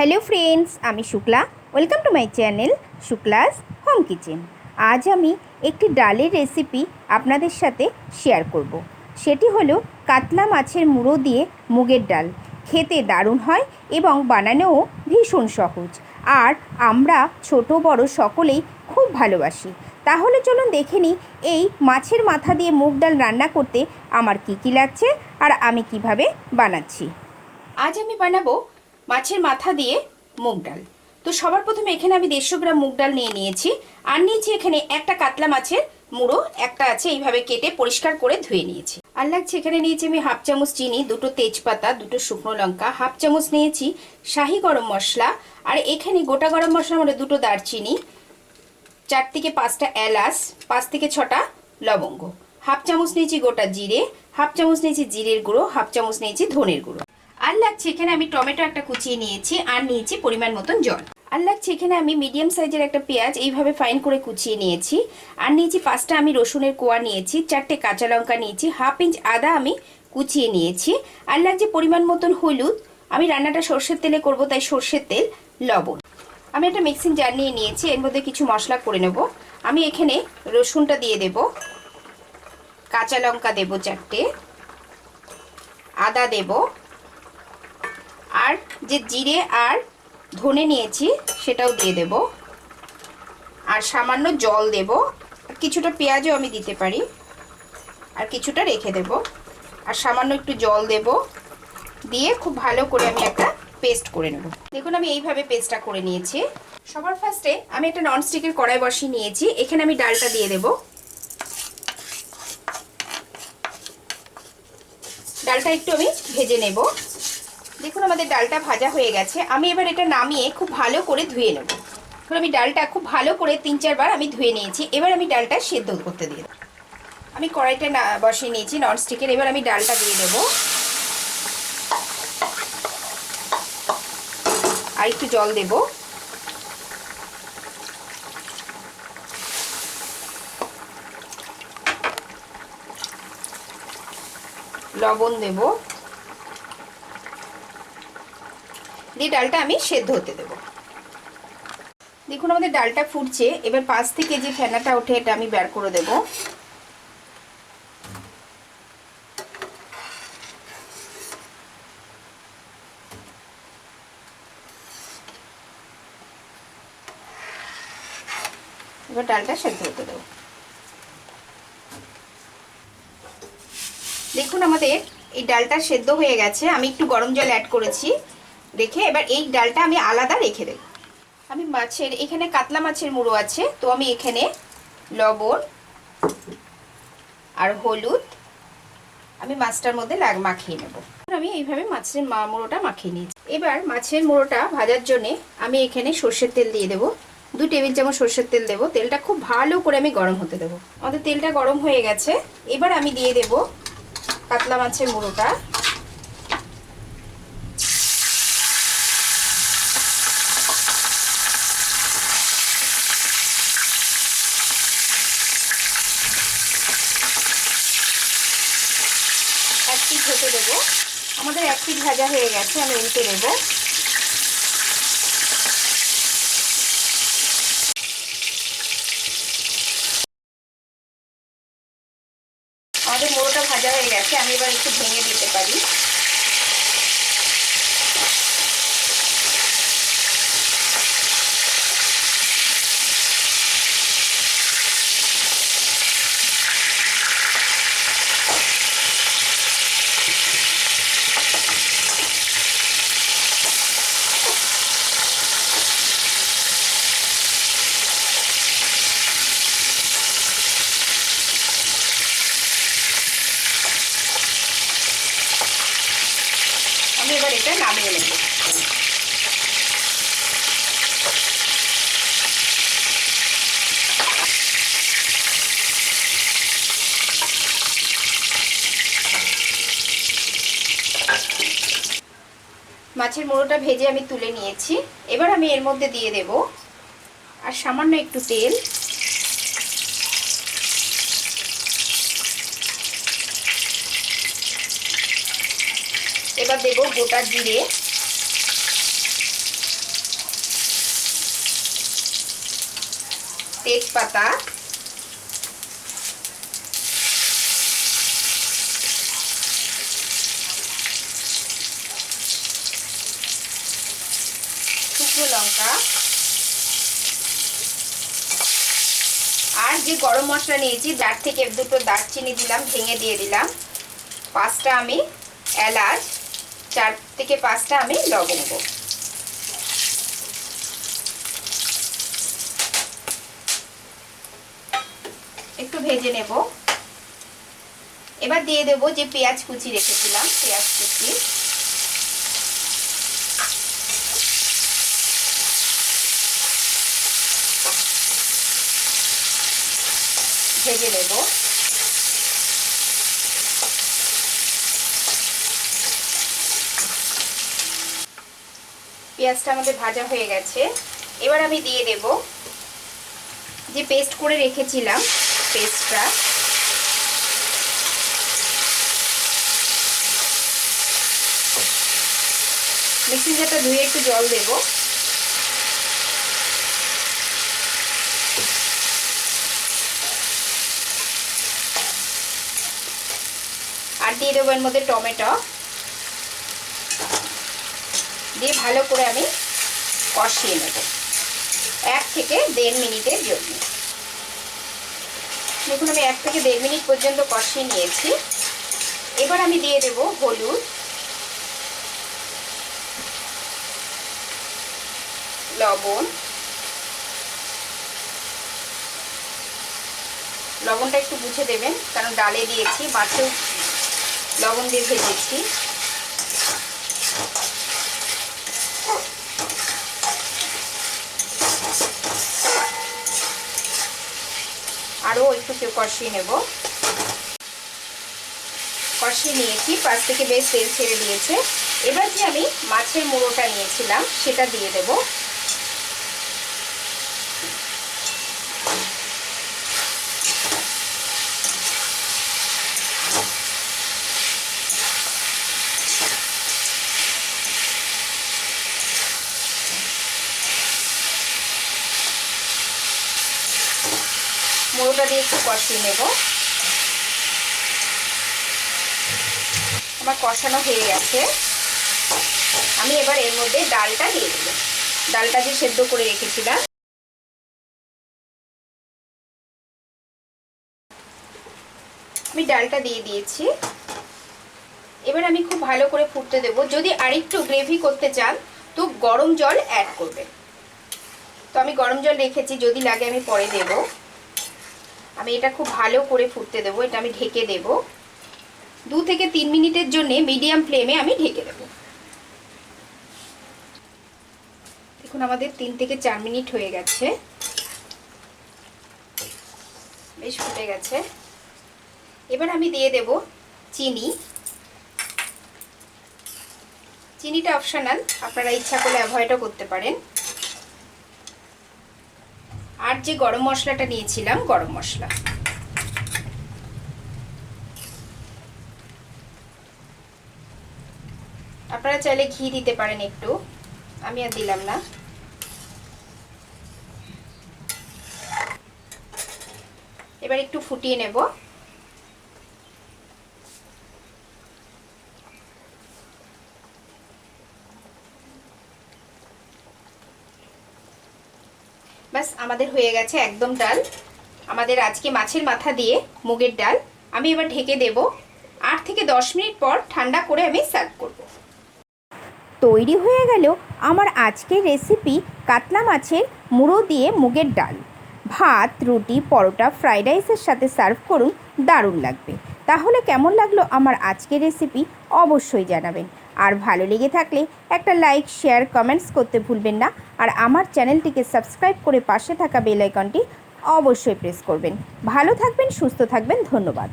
Hello friends, আমি Shukla. Welcome to my channel Shukla's home kitchen. আজ আমি একটি ডালের রেসিপি আপনাদের সাথে শেয়ার করব। সেটি হলো কাতলা মাছের মুড়ো দিয়ে মুগের ডাল। খেতে দারুণ হয় এবং বানানোও ভীষণ সহজ, আর আমরা ছোট বড় সকলেই খুব ভালোবাসি। তাহলে চলুন দেখে নিই এই মাছের মাথা দিয়ে মুগ ডাল রান্না করতে আমার কী লাগছে আর আমি কিভাবে বানাচ্ছি। আজ আমি বানাবো মাছের মাথা দিয়ে মুগ ডাল। তো সবার প্রথমে এখানে আমি 150 গ্রাম মুগ ডাল নিয়ে নিয়েছি, আর নিয়েছি এখানে একটা কাতলা মাছের মুড়ো, একটা আছে এইভাবে কেটে পরিষ্কার করে ধুয়ে নিয়েছি। আর লাগছে এখানে নিয়েছি আমি হাফ চামচ চিনি, 2টো তেজপাতা, 2টো শুকনো লঙ্কা, হাফ চামচ নিয়েছি শাহি গরম মশলা, আর এখানে গোটা গরম মশলার মধ্যে 2টো দারচিনি, 4 থেকে 5টা এলাচ, 5 থেকে 6টা লবঙ্গ, হাফ চামচ নিয়েছি গোটা জিরে, হাফ চামচ নিয়েছি জিরের গুঁড়ো, হাফ চামচ নিয়েছি ধনের গুঁড়ো। আর লাগছে এখানে আমি টমেটো একটা কুচিয়ে নিয়েছি, আর নিয়েছি পরিমাণ মতন জল। আর লাগছে এখানে আমি মিডিয়াম সাইজের একটা পেঁয়াজ এইভাবে ফাইন করে কুচিয়ে নিয়েছি, আর নিয়েছি 5টা আমি রসুনের কোয়া নিয়েছি, 4টে কাঁচা লঙ্কা নিয়েছি, হাফ ইঞ্চ আদা আমি কুচিয়ে নিয়েছি। আর লাগছে পরিমাণ মতন হলুদ, আমি রান্নাটা সর্ষের তেলে করব তাই সর্ষের তেল, লবণ। আমি একটা মিক্সিং জার নিয়ে নিয়েছি, এর মধ্যে কিছু মশলা করে নেব। আমি এখানে রসুনটা দিয়ে দেব, কাঁচা লঙ্কা দেব 4টে, আদা দেব, আর যে জিরে আর ধনে নিয়েছি সেটাও দিয়ে দেব, আর সামান্য জল দেব, কিছুটা পেঁয়াজও আমি দিতে পারি, আর কিছুটা রেখে দেব, আর সামান্য একটু জল দেব, দিয়ে খুব ভালো করে আমি একটা পেস্ট করে নেব। দেখুন আমি এইভাবে পেস্টটা করে নিয়েছি। সবার ফার্স্টে আমি একটা ননস্টিকের কড়াই বসিয়ে নিয়েছি, এখানে আমি ডালটা দিয়ে দেব। ডালটা একটু আমি ভেজে নেব। দেখুন আমাদের ডালটা ভাজা হয়ে গেছে, আমি এবার এটা নামিয়ে খুব ভালো করে ধুয়ে নেব। এখন আমি ডালটা খুব ভালো করে 3-4 বার আমি ধুয়ে নিয়েছি। এবার আমি ডালটা সেদ্ধ করতে দিয়ে দেব। আমি কড়াইটা বসিয়ে নিয়েছি ননস্টিকের, এবার আমি ডালটা দিয়ে দেব, আর একটু জল দেব, লবণ দেব, দিয়ে ডালটা আমি সেদ্ধ হতে দেব। দেখুন আমাদের ডালটা ফুটছে, এবার পাশ থেকে যে ফেনাটা ওঠে এটা আমি বের করে দেব। এবার ডালটা সেদ্ধ হতে দেব। দেখুন আমাদের এই ডালটা সেদ্ধ হয়ে গেছে, আমি একটু গরম জল অ্যাড করেছি রেখে, এবার এই ডালটা আমি আলাদা রেখে দেব। আমি মাছের এখানে কাতলা মাছের মুড়ো আছে, তো আমি এখানে লবণ আর হলুদ আমি মাছটার মধ্যে মাখিয়ে নেব। আমি এইভাবে মাছের মুড়োটা মাখিয়ে নিয়েছি। এবার মাছের মুড়োটা ভাজার জন্য আমি এখানে সর্ষের তেল দিয়ে দেবো, 2 টেবিল চামচ সর্ষের তেল দেবো। তেলটা খুব ভালো করে আমি গরম হতে দেবো। আমাদের তেলটা গরম হয়ে গেছে, এবার আমি দিয়ে দেব কাতলা মাছের মুড়োটা। এক পিঠ হতে দেবো। আমাদের এক পিঠ ভাজা হয়ে গেছে, আমি উল্টে দেবো। আমাদের মুড়োটা ভাজা হয়ে গেছে, আমি এবার একটু ভেঙে দিতে পারি। আমি এবার এটা নামিয়ে নেব। মাছের মুড়োটা ভেজে আমি তুলে নিয়েছি, এবার আমি এর মধ্যে দিয়ে দেব আর সামান্য একটু তেল, এবার দেব গোটা জিরে, তেজপাতা, শুকনো লঙ্কা আর যে গরম মশলা নিয়েছি যার থেকে দুটো দারচিনি দিলাম, ভেঙে দিয়ে দিলাম, 5টা আমি এলাচ, 4 থেকে 5টা আমি লবঙ্গ। একটু ভেজে নেব। এবার দিয়ে দেব যে পেঁয়াজ কুচি রেখেছিলাম, পেঁয়াজ কুচি, ভেজে নেব। পেঁয়াজটা আমাদের ভাজা হয়ে গেছে। এবার আমি দিয়ে দেব যে পেস্ট করে রেখেছিলাম, পেস্টটা মিক্সিং জারটা ধুয়ে একটু জল দেব। আর দিয়ে দেবো এর মধ্যে টমেটো, দিয়ে ভালো করে আমি কষিয়ে নেব 1 থেকে 1.5 মিনিটের জন্য। দেখুন আমি 1 থেকে 1.5 মিনিট পর্যন্ত কষিয়ে নিয়েছি। এবার আমি দিয়ে দেব হলুদ, লবণ, লবণটা একটু বুঝে দেবেন কারণ ডালে দিয়েছি, মাছেও লবণ দিয়ে ভেজেছি। আরও একটু কষিয়ে নেব। কষিয়ে নিয়েছি, 5 থেকে বেশ তেল ছেড়ে দিয়েছে। এবার যে আমি মাছের মুড়োটা নিয়েছিলাম সেটা দিয়ে দেব। মুড়োটা দিয়ে একটু কষিয়ে নেব। আমার কষানো হয়ে গেছে। আমি এবার এর মধ্যে ডালটা দিয়ে দেব। ডালটা যে সেদ্ধ করে রেখেছিলাম, আমি ডালটা দিয়ে দিয়েছি। এবার আমি খুব ভালো করে ফুটতে দেব। যদি আরেকটু গ্রেভি করতে চান তো গরম জল অ্যাড করবেন। তো আমি গরম জল রেখেছি, যদি লাগে আমি পরে দেব। আমি এটা খুব ভালো করে ফুটতে দেব। এটা আমি ঢেকে দেব 2 থেকে 3 মিনিটের জন্য মিডিয়াম ফ্লেমে আমি ঢেকে দেব। দেখুন আমাদের 3 থেকে 4 মিনিট হয়ে গেছে, বেশ ফুটে গেছে। এবার আমি দিয়ে দেব চিনি। চিনিটা অপশনাল, আপনারা ইচ্ছা করলে অ্যাভয়েডও করতে পারেন। আর যে গরম মশলাটা নিয়েছিলাম, গরম মশলা, আপনারা চাইলে ঘি দিতে পারেন একটু, আমি আর দিলাম না। এবার একটু ফুটিয়ে নেব। বাস আমাদের হয়ে গেছে একদম ডাল। আমাদের আজকে মাছের মাথা দিয়ে মুগের ডাল। আমি এবার ঢেকে দেব। 8 থেকে 10 মিনিট পর ঠান্ডা করে আমি সার্ভ করব। তৈরি হয়ে গেল আমার আজকের রেসিপি কাতলা মাছের মুড়ো দিয়ে মুগের ডাল। ভাত, রুটি, পরোটা, ফ্রাইড রাইসের সাথে সার্ভ করুন, দারুণ লাগবে। তাহলে কেমন লাগলো আমার আজকের রেসিপি অবশ্যই জানাবেন। আর ভালো লেগে থাকলে একটা লাইক, শেয়ার, কমেন্টস করতে ভুলবেন না। আর আমার চ্যানেলটিকে সাবস্ক্রাইব করে পাশে থাকা বেল আইকনটি অবশ্যই প্রেস করবেন। ভালো থাকবেন, সুস্থ থাকবেন, ধন্যবাদ।